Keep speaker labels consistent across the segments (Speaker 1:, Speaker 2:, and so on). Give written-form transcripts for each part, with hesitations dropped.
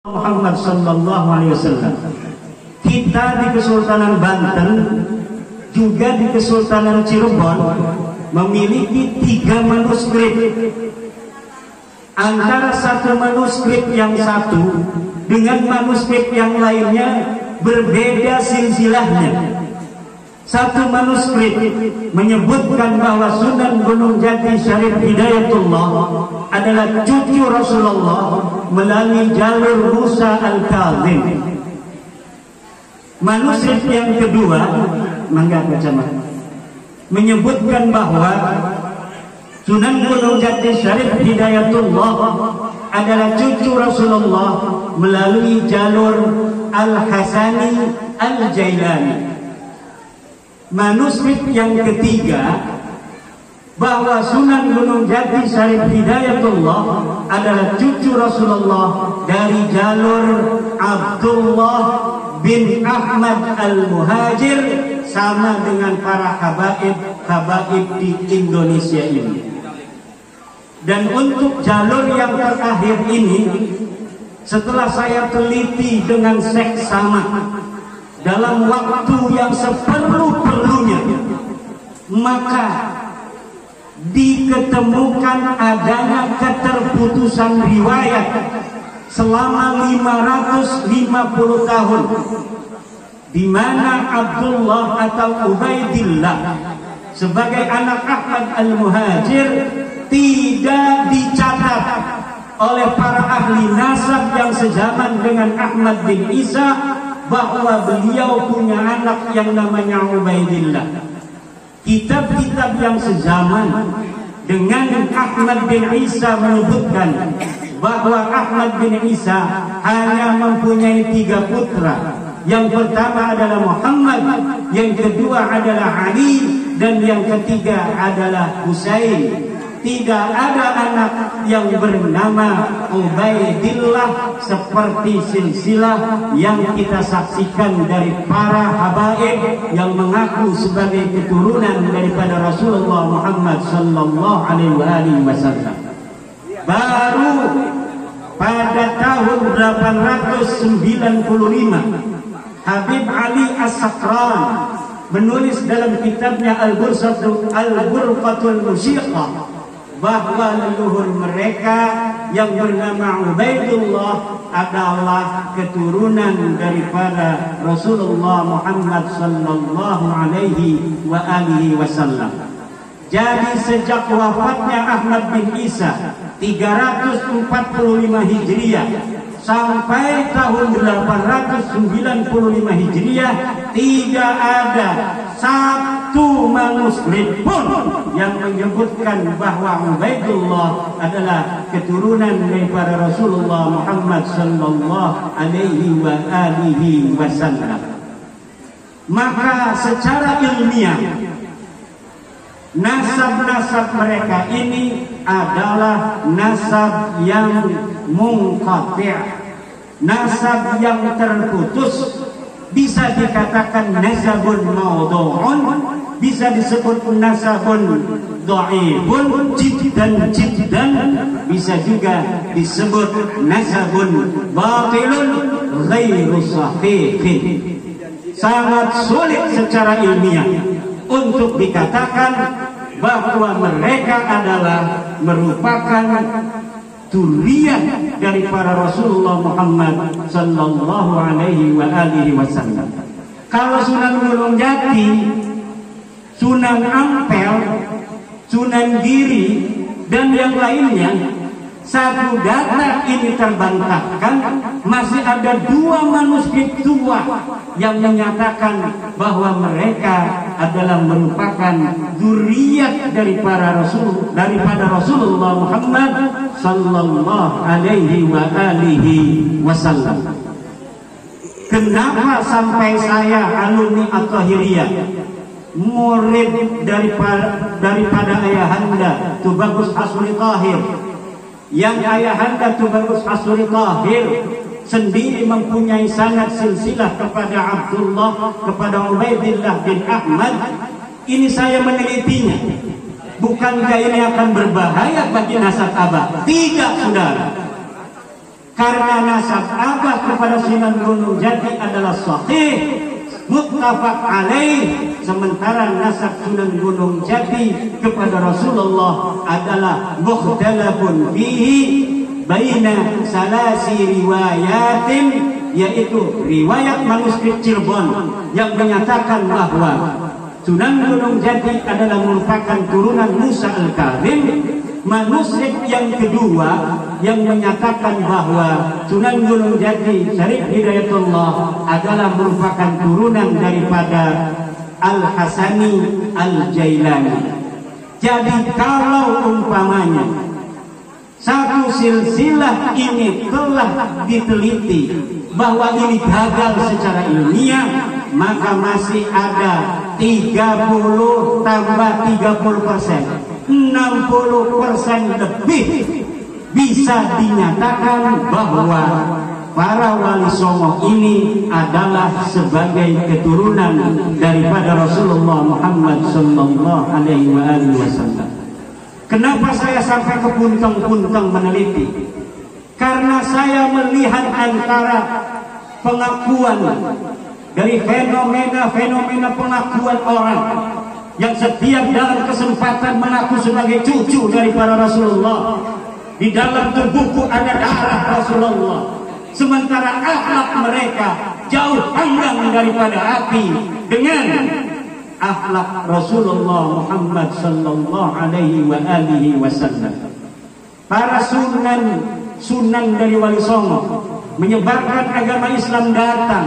Speaker 1: Muhammad sallallahu alaihi wasallam. Kita di Kesultanan Banten juga di Kesultanan Cirebon memiliki 3 manuskrip. Antara satu manuskrip yang satu dengan manuskrip yang lainnya berbeda silsilahnya. Satu manuskrip menyebutkan bahwa Sunan Gunung Jati Syarif Hidayatullah adalah cucu Rasulullah melalui jalur Musa Al-Kazim. Manuskrip yang kedua, mangga baca, menyebutkan bahwa Sunan Gunung Jati Syarif Hidayatullah adalah cucu Rasulullah melalui jalur Al-Hasani Al-Jailani. Manuskrip yang ketiga bahwa Sunan Gunung Jati Syarif Hidayatullah adalah cucu Rasulullah dari jalur Abdullah bin Ahmad Al-Muhajir, sama dengan para habaib di Indonesia ini. Dan untuk jalur yang terakhir ini, setelah saya teliti dengan seksama dalam waktu yang seperlu-perlunya, maka diketemukan adanya keterputusan riwayat selama 550 tahun, di mana Abdullah atau Ubaidillah sebagai anak Ahmad Al-Muhajir tidak dicatat oleh para ahli nasab yang sezaman dengan Ahmad bin Isa bahwa beliau punya anak yang namanya Ubaidillah. Kitab-kitab yang sezaman dengan Ahmad bin Isa menyebutkan bahwa Ahmad bin Isa hanya mempunyai 3 putra. Yang pertama adalah Muhammad, yang kedua adalah Ali, dan yang ketiga adalah Husain. Tidak ada anak yang bernama Ubaidillah seperti silsilah yang kita saksikan dari para habaib yang mengaku sebagai keturunan daripada Rasulullah Muhammad sallallahu alaihi wasallam. Baru pada tahun 895 Habib Ali As-Sakran menulis dalam kitabnya Al-Ghurfatul Musyiqah bahwa leluhur mereka yang bernama Ubaidullah adalah keturunan daripada Rasulullah Muhammad sallallahu alaihi wasallam. Jadi sejak wafatnya Ahmad bin Isa 345 Hijriah sampai tahun 895 Hijriah tidak ada satu manuskrip pun yang menyebutkan bahwa Ubaidullah adalah keturunan daripada Rasulullah Muhammad sallallahu alaihi wasallam. Maka secara ilmiah nasab-nasab mereka ini adalah nasab yang munqati', nasab yang terputus. Bisa dikatakan nasabun maudhu'un, bisa disebut nasabun dha'ifun jiddan, bisa juga disebut nasabun batilun ghairu sahihin. Sangat sulit secara ilmiah untuk dikatakan bahwa mereka adalah merupakan dzurriyyah dari para Rasulullah Muhammad sallallahu alaihi wasallam. Kalau Sunan Gunung Jati, Sunan Ampel, Sunan Giri dan yang lainnya, satu data ini terbantahkan, masih ada 2 manuskrip tua yang menyatakan bahwa mereka adalah merupakan dzurriyyah daripada Rasulullah Muhammad sallallahu alaihi wasallam. Kenapa sampai saya alumni At-Tahiriyah, murid daripada ayahanda Tubagus Hasri Tahir, yang ayahanda Tubagus Hasri Tahir sendiri mempunyai sanad silsilah kepada Abdullah, kepada Ubaidillah bin Ahmad. Ini saya menelitinya. Bukankah ini akan berbahaya bagi nasab abah? Tidak, saudara. Karena nasab abah kepada Sunan Gunung Jati adalah sahih muttafaq alaih, sementara nasab Sunan Gunung Jati kepada Rasulullah adalah mukhtalafun fihi baina salasi riwayatin, yaitu riwayat manuskrip Cirebon yang menyatakan bahwa Sunan Gunung Jati adalah merupakan turunan Musa Al-Kadzim. Manuskrip yang kedua yang menyatakan bahwa Sunan Gunung Jati Syarif Hidayatullah adalah merupakan turunan daripada Al-Hasani Al-Jailani. Jadi kalau umpamanya satu silsilah ini telah diteliti bahwa ini gagal secara ilmiah, maka masih ada 30 tambah 30%, 60% lebih bisa dinyatakan bahwa para wali songo ini adalah sebagai keturunan daripada Rasulullah Muhammad sallallahu alaihi wasallam. Kenapa saya sampai ke puntang-puntang meneliti? Karena saya melihat antara pengakuan dari fenomena pengakuan orang yang setiap dalam kesempatan mengaku sebagai cucu dari para Rasulullah. Di dalam tubuhku ada darah Rasulullah, sementara akhlak mereka jauh panggang daripada api dengan akhlak Rasulullah Muhammad sallallahu alaihi wasallam. Para sunan dari Wali Songo menyebarkan agama Islam datang,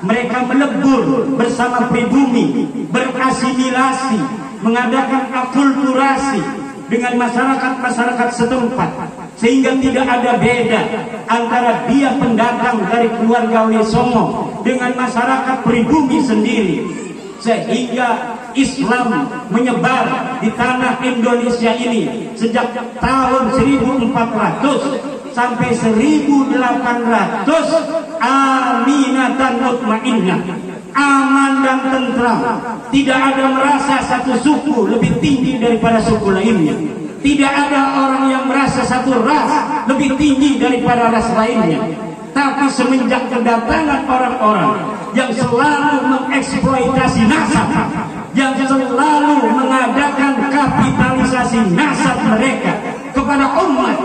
Speaker 1: mereka melebur bersama pribumi, berasimilasi, mengadakan akulturasi dengan masyarakat setempat, sehingga tidak ada beda antara dia pendatang dari keluarga Wali Songo dengan masyarakat pribumi sendiri, sehingga Islam menyebar di tanah Indonesia ini sejak tahun 1400 sampai 1800, aminatan mutmainnah, aman dan tentram. Tidak ada merasa satu suku lebih tinggi daripada suku lainnya. Tidak ada orang yang merasa satu ras lebih tinggi daripada ras lainnya. Tapi semenjak kedatangan orang-orang yang selalu mengeksploitasi nasab, yang selalu mengadakan kapitalisasi nasab mereka kepada umat,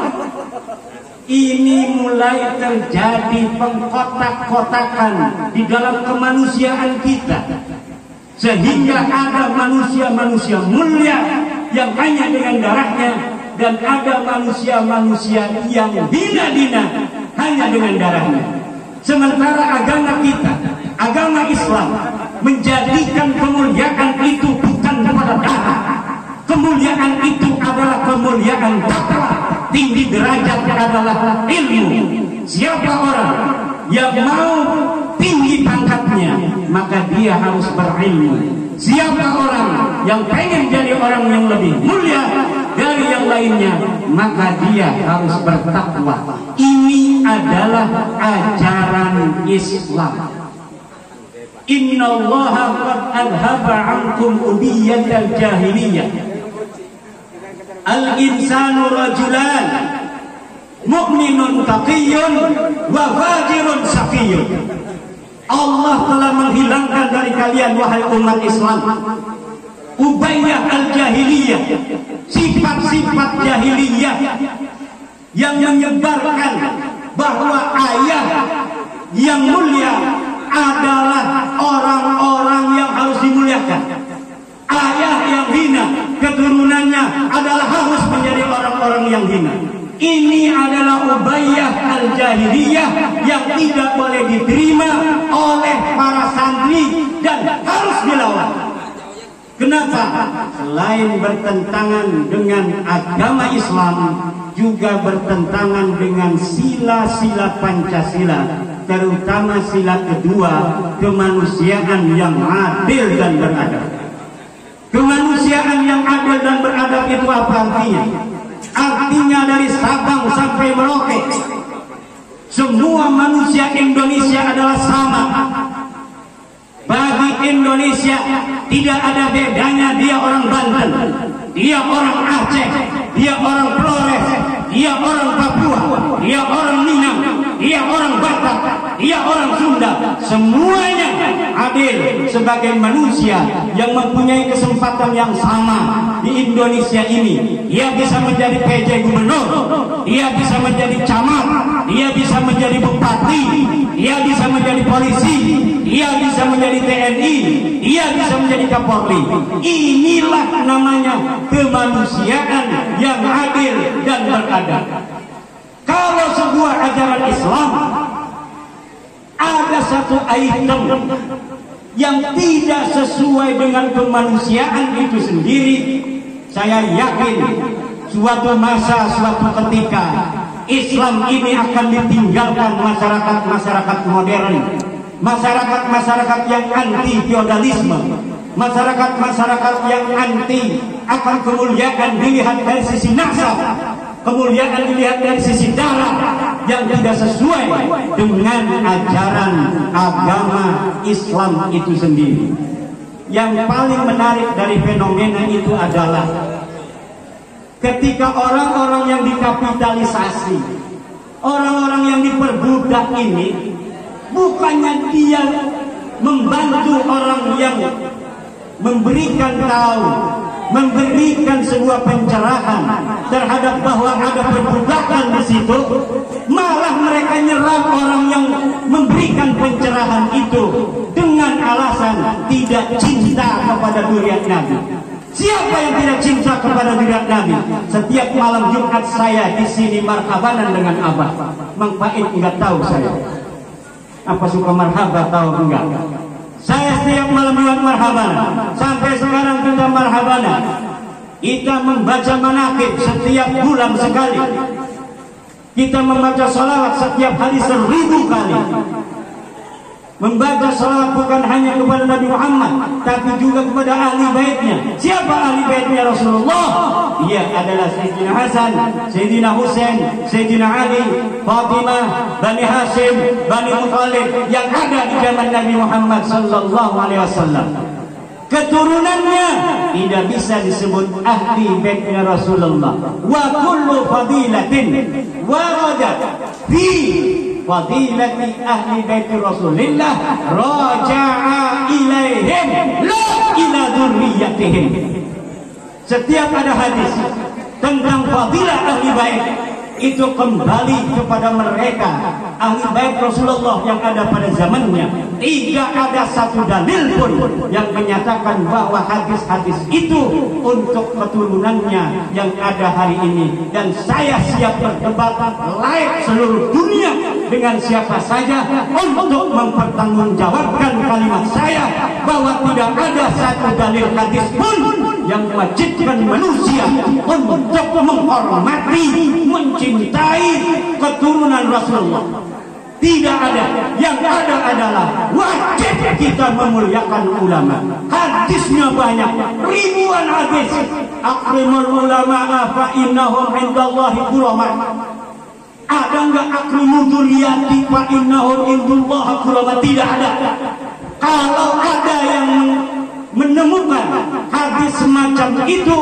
Speaker 1: ini mulai terjadi pengkotak-kotakan di dalam kemanusiaan kita, sehingga ada manusia-manusia mulia yang hanya dengan darahnya, dan ada manusia-manusia yang hina-hina hanya dengan darahnya. Sementara agama kita, agama Islam, menjadikan kemuliaan itu bukan kepada darah. Kemuliaan itu adalah kemuliaan takwa. Tinggi derajat adalah ilmu. Siapa orang yang mau tinggi pangkatnya, maka dia harus berilmu. Siapa orang yang pengen jadi orang yang lebih mulia dari yang lainnya, maka dia harus bertakwa. Ini adalah ajaran Islam. Innallaha qad adhaba ankum ubiyatal jahiliyah. Al-insanu rajulan mu'minun taqiyun wa fajirun saqiyun. Allah telah menghilangkan dari kalian, wahai umat Islam, ubayyah al-jahiliyah, sifat-sifat jahiliyah yang menyebarkan bahwa ayah yang mulia adalah orang-orang yang harus dimuliakan. Ayah yang hina, keturunannya adalah harus menjadi orang-orang yang hina. Ini adalah ubayyah al-jahiliyah yang tidak boleh diterima oleh para santri dan harus dilawan. Kenapa? Selain bertentangan dengan agama Islam, juga bertentangan dengan sila-sila Pancasila, terutama sila kedua, kemanusiaan yang adil dan beradab. Kemanusiaan yang adil dan beradab itu apa artinya? Artinya dari Sabang sampai Merauke, semua manusia Indonesia adalah sama. Bagi Indonesia tidak ada bedanya dia orang Banten, dia orang Aceh, dia orang Flores, dia orang Papua, dia orang Minang, dia orang Batak, dia dia orang Sunda, semuanya adil sebagai manusia yang mempunyai kesempatan yang sama di Indonesia ini. Dia bisa menjadi PJ gubernur, dia bisa menjadi camat, dia bisa menjadi bupati, dia bisa menjadi polisi, dia bisa menjadi TNI, dia bisa menjadi Kapolri. Inilah namanya kemanusiaan yang adil dan beradab. Kalau sebuah ajaran Islam ada satu item yang tidak sesuai dengan kemanusiaan itu sendiri, saya yakin suatu masa, suatu ketika Islam ini akan ditinggalkan masyarakat-masyarakat modern, masyarakat-masyarakat yang anti feodalisme, masyarakat-masyarakat yang anti akan kemuliaan dilihat dari sisi nasab, kemuliaan dilihat dari sisi darah yang tidak sesuai dengan ajaran agama Islam itu sendiri. Yang paling menarik dari fenomena itu adalah ketika orang-orang yang dikapitalisasi, orang-orang yang diperbudak ini, bukannya dia membantu orang yang memberikan tahu, memberikan sebuah pencerahan terhadap bahwa ada perbudakan di situ, malah mereka nyerang orang yang memberikan pencerahan itu dengan alasan tidak cinta kepada zuriat Nabi. Siapa yang tidak cinta kepada zuriat Nabi? Setiap malam Jumat saya di sini marhabanan dengan Abah. Mang Pait enggak tahu saya. Apa suka marhaba tahu enggak? Saya setiap malam Jumat marhabanan. Sampai sekarang kita marhabanan. Kita membaca manaqib setiap bulan sekali. Kita membaca salawat setiap hari 1000 kali. Membaca salawat bukan hanya kepada Nabi Muhammad, tapi juga kepada ahli baitnya. Siapa ahli baitnya Rasulullah? Dia adalah Sayyidina Hasan, Sayyidina Husain, Sayyidina Ali, Fatimah, Bani Hashim, Bani Muthalib yang ada di zaman Nabi Muhammad sallallahu alaihi wasallam. Keturunannya tidak bisa disebut ahli baitnya Rasulullah. Wa kullu fadilatin waradat fi fadilati ahli baiti Rasulillah raja'a ilaihim la ila dzurriyyatihim. Setiap ada hadis tentang fadilah ahli bait, itu kembali kepada mereka ahli bait Rasulullah yang ada pada zamannya. Tidak ada satu dalil pun yang menyatakan bahwa hadis-hadis itu untuk keturunannya yang ada hari ini. Dan saya siap berdebat live seluruh dunia dengan siapa saja untuk mempertanggungjawabkan kalimat saya bahwa tidak ada satu dalil hadis pun yang mewajibkan manusia untuk menghormati, mencintai keturunan Rasulullah. Tidak ada. Yang ada adalah wajib kita memuliakan ulama. Hadisnya banyak, ribuan hadis. Akrimul ulama fa innahum indallahi kurama. Ada enggak akrimul dzurriyyati fa innahum indallahi kurama? Tidak ada. Kalau ada yang menemukan hadis semacam itu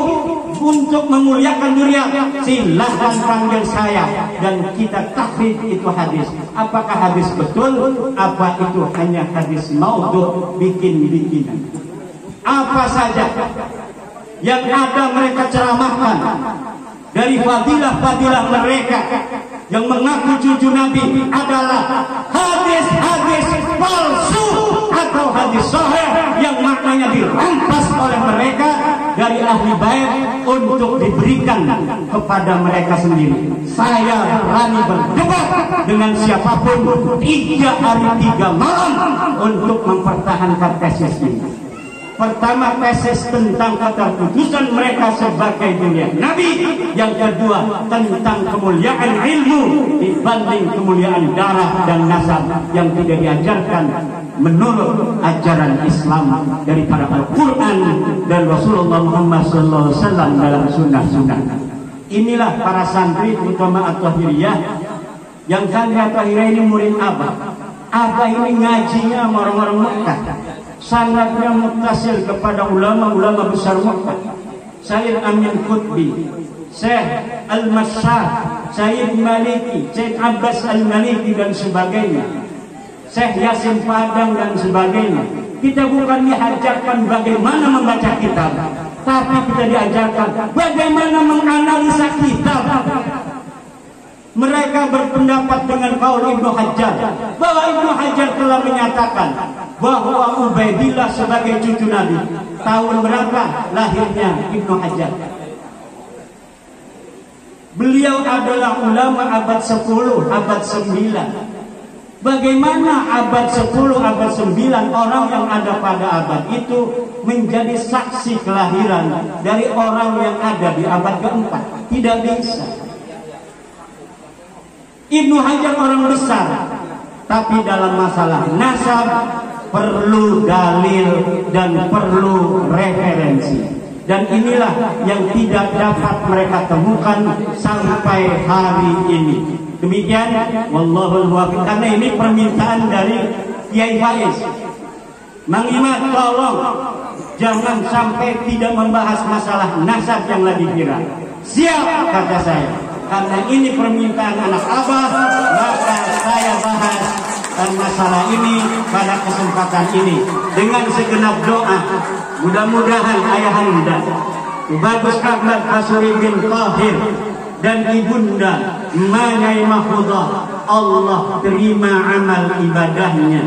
Speaker 1: untuk memuliakan zuriat, silahkan panggil saya dan kita takrif itu hadis. Apakah hadis betul? Apa itu hanya hadis maudhu, bikin-bikinan? Apa saja yang ada mereka ceramahkan dari fadilah-fadilah mereka yang mengaku cucu Nabi adalah hadis-hadis palsu atau hadis sahih yang maknanya dirampas oleh mereka dari ahli bait untuk diberikan kepada mereka sendiri. Saya berani berdebat dengan siapapun 3 hari 3 malam untuk mempertahankan tesis ini. Pertama, tesis tentang keterputusan mereka sebagai dunia Nabi. Yang kedua, tentang kemuliaan ilmu dibanding kemuliaan darah dan nasab yang tidak diajarkan menurut ajaran Islam daripada Al-Quran dan Rasulullah Muhammad SAW dalam sunnah-sunnah. Inilah para santri utama At-Tahiriyah yang santri At-Tahiriyah ini murid Abah. Abah ini ngajinya orang-orang Mekah, sangatnya muttasil kepada ulama-ulama besar Mekah. Sayyid Amin Qutbi, Syekh Al-Masyar, Sayyid Maliki, Syekh Abbas Al-Maliki dan sebagainya. Syekh Yasin Padang dan sebagainya. Kita bukan diajarkan bagaimana membaca kitab, tapi kita diajarkan bagaimana menganalisa kitab. Mereka berpendapat dengan kaul Ibnu Hajar, bahwa Ibnu Hajar telah menyatakan bahwa Ubaidillah sebagai cucu Nabi. Tahun berapa lahirnya Ibnu Hajar? Beliau adalah ulama abad 10, abad 9. Bagaimana abad 10, abad 9 orang yang ada pada abad itu menjadi saksi kelahiran dari orang yang ada di abad keempat? Tidak bisa. Ibnu Hajar orang besar, tapi dalam masalah nasab perlu dalil dan perlu referensi. Dan inilah yang tidak dapat mereka temukan sampai hari ini. Demikian, wallahul muwaffiq. Karena ini permintaan dari Kiai Faiz. Mang Imad, tolong jangan sampai tidak membahas masalah nasab yang lagi viral. Siap, kata saya. Karena ini permintaan anak abah, maka saya bahas dan masalah ini pada kesempatan ini dengan segenap doa. Mudah-mudahan ayahanda Bagus Ahmad Hasuri bin Tahir dan ibunda Manyai Mahfudah, Allah terima amal ibadahnya,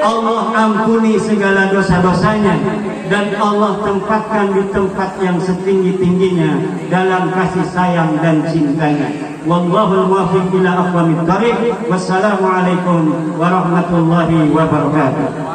Speaker 1: Allah ampuni segala dosa-dosanya, dan Allah tempatkan di tempat yang setinggi-tingginya dalam kasih sayang dan cintanya. Wallahul muwaffiq ila aqwamit thariq. Wassalamualaikum warahmatullahi wabarakatuh.